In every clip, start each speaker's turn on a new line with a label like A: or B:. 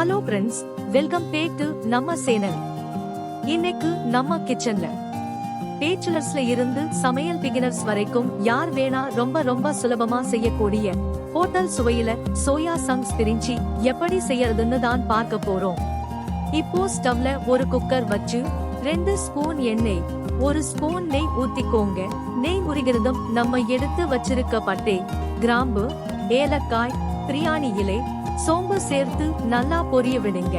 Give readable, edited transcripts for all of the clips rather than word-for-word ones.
A: Hello friends, welcome back to நம்ம channel. இன்னைக்கு நம்ம கிச்சன்ல பேச்சுலர்ஸ்ல இருந்து சமையல் பிகினர்ஸ் வரைக்கும் யார் வேணா ரொம்ப சுலபமா செய்யக்கூடிய ஹோட்டல் சுவையில சோயா சங்க்ஸ் பிரிஞ்சி எப்படி செய்யறதுன்னு தான் பார்க்க போறோம். இப்போ ஸ்டவ்ல ஒரு குக்கர் வச்சு 2 ஸ்பூன் எண்ணெய், 1 ஸ்பூன் நெய் ஊத்திக்கோங்க. நெய் உருகிறதும் நம்ம எடுத்து வச்சிருக்க பட்டை, கிராம்பு, ஏலக்காய், பிரியாணி இலை, சோம்பு சேர்த்து நல்லா பொரிய விடுங்க.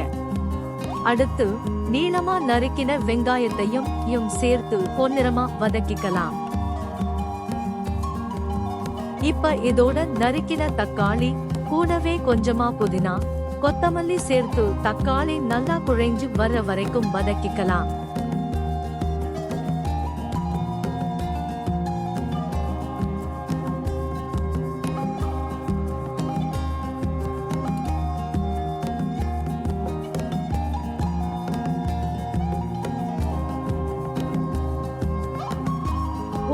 A: அடுத்து நீளமா நறுக்கின வெங்காயத்தையும் சேர்த்து பொன்னிறமா வதக்கிக்கலாம். இப்ப இதோட நறுக்கின தக்காளி கூடவே கொஞ்சமா புதினா, கொத்தமல்லி சேர்த்து தக்காளி நல்லா குழைஞ்சு வர வரைக்கும் வதக்கிக்கலாம்.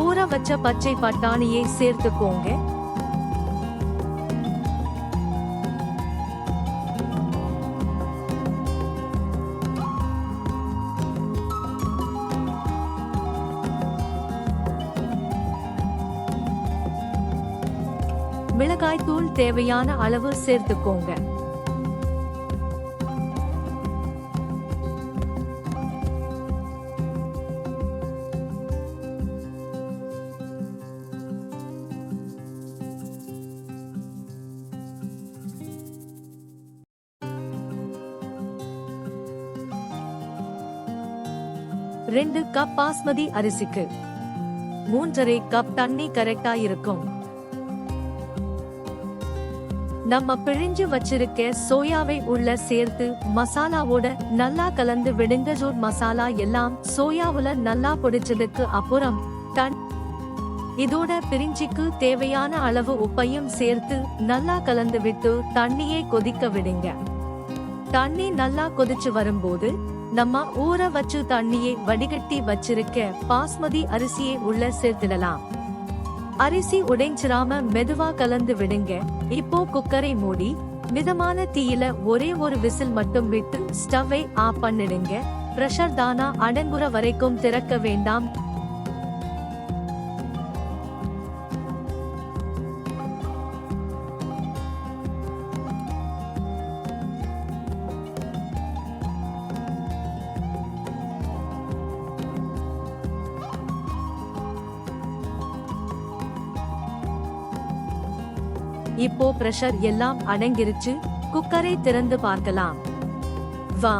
A: ஊற வச்ச பச்சை பட்டாணியை சேர்த்துக்கோங்க. மிளகாய் தூள் தேவையான அளவு சேர்த்துக்கோங்க. ரெண்டு கப் பாஸ்மதி அரிசிக்கு 3.5 கப் தண்ணி கரெக்டா இருக்கும். நம்ம பிழிஞ்சு வச்சிருக்க சோயாவை உள்ள சேர்த்து மசாலாவோட நல்லா கலந்து விடுங்க. ஜூட் மசாலா எல்லாம் சோயாவுல நல்லா பொடிச்சதுக்கு அப்புறம் இதோட பிரிஞ்சிக்கு தேவையான அளவு உப்பையும் சேர்த்து நல்லா கலந்து விட்டு தண்ணியை கொதிக்க விடுங்க. தண்ணி நல்லா கொதிச்சு வரும்போது நம்ம ஊற வச்சு தண்ணியை வடிகட்டி வச்சிருக்க பாஸ்மதி அரிசியை உள்ள சேர்த்திடலாம். அரிசி உடைஞ்சிராம மெதுவா கலந்து விடுங்க. இப்போ குக்கரை மூடி மிதமான தீயில ஒரே ஒரு விசில் மட்டும் விட்டு ஸ்டவ்வை ஆஃப் பண்ணிடுங்க. பிரஷர் தானா அடங்குற வரைக்கும் திறக்க வேண்டாம். இப்போ பிரஷர் எல்லாம் அடங்கிருச்சு. குக்கரை திறந்து பார்க்கலாம். வா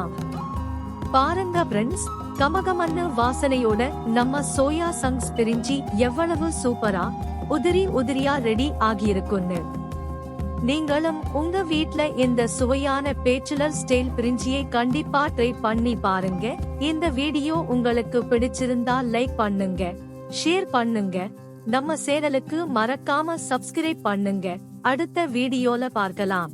A: பாருங்க ஃப்ரெண்ட்ஸ், கமகமன்னு வாசனையோட நம்ம சோயா சங்க்ஸ் பிரிஞ்சி எவ்வளவு சூப்பரா உதிரியா ரெடி ஆகியிருக்குன்னு. நீங்களும் உங்க வீட்ல இந்த சுவையான பேச்சுலர் ஸ்டைல் பிரிஞ்சியை கண்டிப்பா ட்ரை பண்ணி பாருங்க. இந்த வீடியோ உங்களுக்கு பிடிச்சிருந்தா லைக் பண்ணுங்க, ஷேர் பண்ணுங்க, நம்ம சேனலுக்கு மறக்காம சப்ஸ்கிரைப் பண்ணுங்க. அடுத்த வீடியோல பார்க்கலாம்.